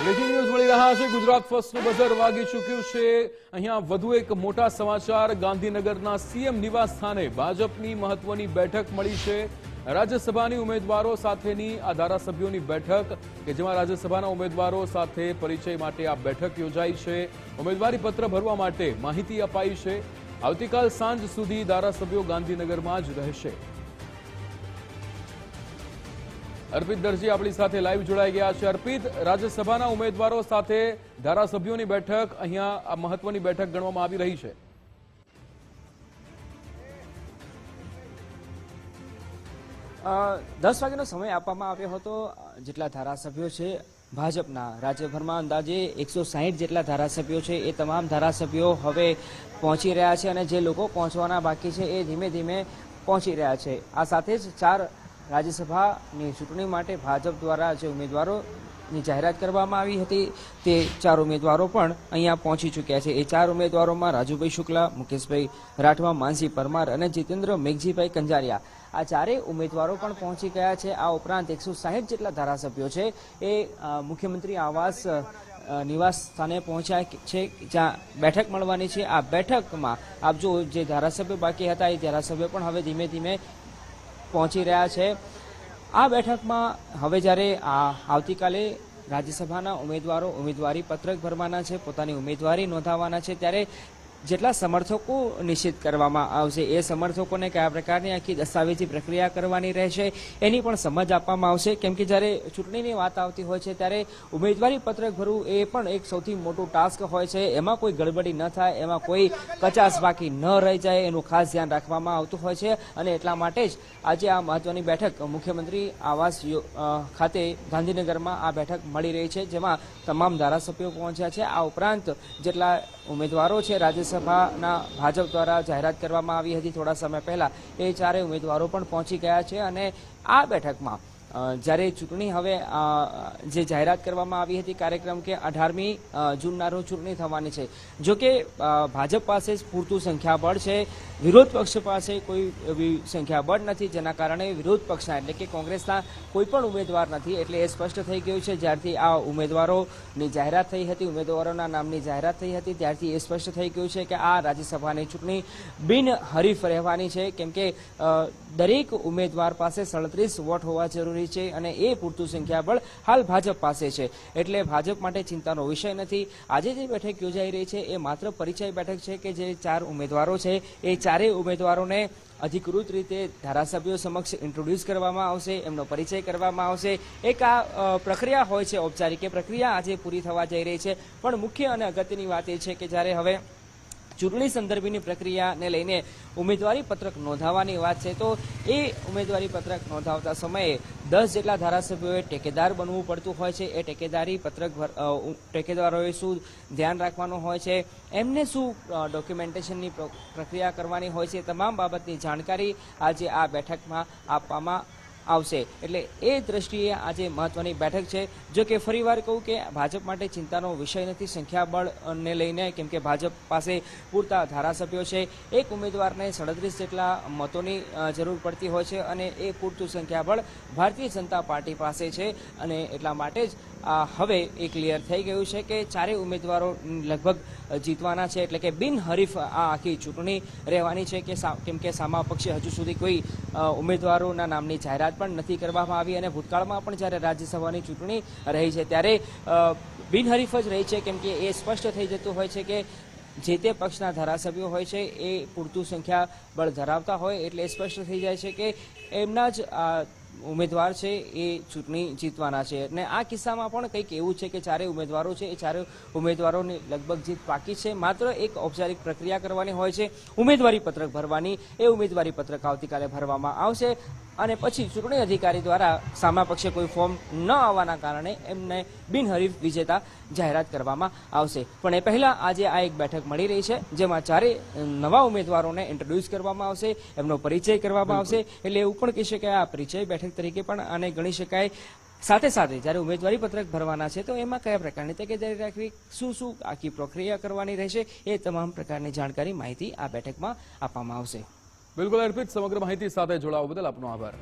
Breaking news મળી રહ્યા છે। ગુજરાત ફર્સ્ટનું બઝર વાગી ચૂક્યું છે। અહીંયા વધુ એક મોટા સમાચાર। ગાંધીનગરના સીએમ નિવાસ સ્થાને ભાજપની મહત્વની બેઠક મળી છે। રાજ્યસભાની ઉમેદવારો સાથેની આ ધારાસભ્યોની બેઠક કે જેમાં રાજ્યસભાના ઉમેદવારો સાથે પરિચય માટે આ બેઠક યોજાઈ છે। ઉમેદવારી પત્ર ભરવા માટે માહિતી અપાઈ છે। આવતીકાલ સાંજ સુધી ધારાસભ્યો ગાંધીનગરમાં જ રહેશે। अर्पित दर्जी अपनी साथे लाइव जोड़ाई गया है। अर्पित, राज्यसभा उम्मीदवारों साथे धारासभ्यों बैठक अहींया आ महत्वनी बैठक गणवामां आवी रही है। 10 વાગ્યાનો સમય આપવામાં આવ્યો હતો। જેટલા ધારાસભ્યો છે ભાજપના રાજ્યભરમાં અંદાજે 160 જેટલા ધારાસભ્યો છે એ તમામ ધારાસભ્યો હવે પહોંચી રહ્યા છે અને જે લોકો પહોંચવાના બાકી છે એ ધીમે ધીમે પહોંચી રહ્યા છે। આ સાથે જ 4 રાજ્યસભાની ચૂંટણી માટે ભાજપ દ્વારા જે ઉમેદવારોની જાહેરાત કરવામાં આવી હતી તે 4 ઉમેદવારો પણ અહીંયા પહોંચી ચૂક્યા છે। એ 4 ઉમેદવારોમાં રાજુભાઈ શુક્લા, મુકેશભાઈ રાઠવા, માનસી પરમાર અને જીતેન્દ્ર મેઘજીભાઈ કંજારિયા આ 4 ઉમેદવારો પણ પહોંચી ગયા છે। આ ઉપરાંત 160 જેટલા ધારાસભ્યો છે એ મુખ્યમંત્રી આવાસ નિવાસ સ્થાને પહોંચ્યા છે જ્યાં બેઠક મળવાની છે। આ બેઠકમાં આપ જો જે ધારાસભ્યો બાકી હતા એ ધારાસભ્યો પણ હવે ધીમે ધીમે પહોંચી રહ્યા છે। આ બેઠકમાં હવે જ્યારે આવતીકાલે રાજ્યસભાના ઉમેદવારો ઉમેદવારી પત્રક ભરવાના છે, પોતાની ઉમેદવારી નોંધાવવાના છે, ત્યારે જેટલા સમર્થકો નિશ્ચિત કરવામાં આવશે એ સમર્થકોને કયા પ્રકારની આખી દસ્તાવેજી પ્રક્રિયા કરવાની રહેશે એની પણ સમજ આપવામાં આવશે। કેમ કે જ્યારે ચૂંટણીની વાત આવતી હોય છે ત્યારે ઉમેદવારી પત્રક ભરવું એ પણ એક સૌથી મોટું ટાસ્ક હોય છે। એમાં કોઈ ગડબડી ન થાય, એમાં કોઈ કચાશ બાકી ન રહી જાય એનું ખાસ ધ્યાન રાખવામાં આવતું હોય છે અને એટલા માટે જ આજે આ મહત્વની બેઠક મુખ્યમંત્રી આવાસ ખાતે ગાંધીનગરમાં આ બેઠક મળી રહી છે જેમાં તમામ ધારાસભ્યો પહોંચ્યા છે। આ ઉપરાંત જેટલા ઉમેદવારો છે રાજ્યસભાના ભાજપ દ્વારા જાહેરાત કરવામાં આવી હતી થોડા સમય પહેલા એ 4 ઉમેદવારો પણ પહોંચી ગયા છે અને આ બેઠકમાં જ્યારે ચૂંટણી હવે જે જાહેરાત કરવામાં આવી હતી કાર્યક્રમ કે 18મી જૂનના રોજ ચૂંટણી થવાની છે। જો કે ભાજપ પાસે પૂરતું સંખ્યાબળ છે, વિરોધ પક્ષ પાસે કોઈ એવી સંખ્યાબળ નથી જેના કારણે વિરોધ પક્ષના એટલે કે કોંગ્રેસના કોઈ પણ ઉમેદવાર નથી। એટલે એ સ્પષ્ટ થઈ ગયું છે જ્યારથી આ ઉમેદવારોની જાહેરાત થઈ હતી, ઉમેદવારોના નામની જાહેરાત થઈ હતી ત્યારથી એ સ્પષ્ટ થઈ ગયું છે કે આ રાજ્યસભાની ચૂંટણી બિનહરીફ રહેવાની છે। કેમ કે દરેક ઉમેદવાર પાસે 37 વોટ હોવા જરૂરી છે અને એ પૂરતું સંખ્યાબળ હાલ ભાજપ પાસે છે। એટલે ભાજપ માટે ચિંતાનો વિષય નથી। આજે જે બેઠક યોજાઈ રહી છે એ માત્ર પરિચય બેઠક છે કે જે 4 ઉમેદવારો છે એ 4 ઉમેદવારોને અધિકૃત રીતે ધારાસભ્યો સમક્ષ ઇન્ટ્રોડ્યુસ કરવામાં આવશે, એમનો પરિચય કરવામાં આવશે। એક આ પ્રક્રિયા હોય છે, ઔપચારિક પ્રક્રિયા આજે પૂરી થવા જઈ રહી છે। પણ મુખ્ય અને અગત્યની વાત એ છે કે જ્યારે હવે ચૂંટણી સંદર્ભની પ્રક્રિયાને લઈને ઉમેદવારી પત્રક નોંધાવવાની વાત છે તો એ ઉમેદવારી પત્રક નોંધાવતા સમયે 10 જેટલા ધારાસભ્યોએ ટેકેદાર બનવું પડતું હોય છે। એ ટેકેદારી પત્રક ટેકેદારોએ શું ધ્યાન રાખવાનું હોય છે, એમને શું ડોક્યુમેન્ટેશનની પ્રક્રિયા કરવાની હોય છે, તમામ બાબતની જાણકારી આજે આ બેઠકમાં આપવામાં આવશે। એટલે એ દ્રષ્ટિએ આજે મહત્વની બેઠક છે। જો કે ફરીવાર કહું કે ભાજપ માટે ચિંતાનો વિષય નથી સંખ્યાબળને લઈને, કેમ કે ભાજપ પાસે પૂરતા ધારાસભ્યો છે। એક ઉમેદવારને 37 જેટલા મતોની જરૂર પડતી હોય છે અને એ પૂરતું સંખ્યાબળ ભારતીય જનતા પાર્ટી પાસે છે અને એટલા માટે જ હવે એ ક્લિયર થઈ ગયું છે કે 4 ઉમેદવારો લગભગ જીતવાના છે। એટલે કે બિનહરીફ આ આખી ચૂંટણી રહેવાની છે કેમ કે સામા પક્ષે હજુ સુધી કોઈ ઉમેદવારોના નામની જાહેરાત પણ નથી કરવામાં આવી અને ભૂતકાળમાં પણ જ્યારે રાજ્યસભાની ચૂંટણી રહી છે ત્યારે બિનહરીફ જ રહી છે। કેમ કે એ સ્પષ્ટ થઈ જતું હોય છે કે જે તે પક્ષના ધારાસભ્યો હોય છે એ પૂરતું સંખ્યાબળ ધરાવતા હોય એટલે સ્પષ્ટ થઈ જાય છે કે એમના જ ઉમેદવાર છે એ ચૂંટણી જીતવાના છે। અને આ કિસ્સામાં પણ કંઈક એવું છે કે 4 ઉમેદવારો છે એ 4 ઉમેદવારોની લગભગ જીત બાકી છે। માત્ર એક ઔપચારિક પ્રક્રિયા કરવાની હોય છે, ઉમેદવારી પત્રક ભરવાની। એ ઉમેદવારી પત્રક આવતીકાલે ભરવામાં આવશે અને પછી ચૂંટણી અધિકારી દ્વારા સામા પક્ષે કોઈ ફોર્મ ન આવવાના કારણે એમને બિનહરીફ વિજેતા જાહેરાત કરવામાં આવશે। પણ એ પહેલા આજે આ એક બેઠક મળી રહી છે જેમાં 4 નવા ઉમેદવારોને ઇન્ટ્રોડ્યુસ કરવામાં આવશે, એમનો પરિચય કરવામાં આવશે। એટલે એવું પણ કહી શકાય આ પરિચય બેઠક તરીકે પણ આને ગણી શકાય। સાથે સાથે જ્યારે ઉમેદવારી પત્રક ભરવાના છે તો એમાં કયા પ્રકારની તકેદારી રાખવી, શું આખી પ્રક્રિયા કરવાની રહેશે એ તમામ પ્રકારની જાણકારી માહિતી આ બેઠકમાં આપવામાં આવશે। બિલકુલ અર્પિત, સમગ્ર માહિતી સાથે જોડાવા બદલ આપનો આભાર।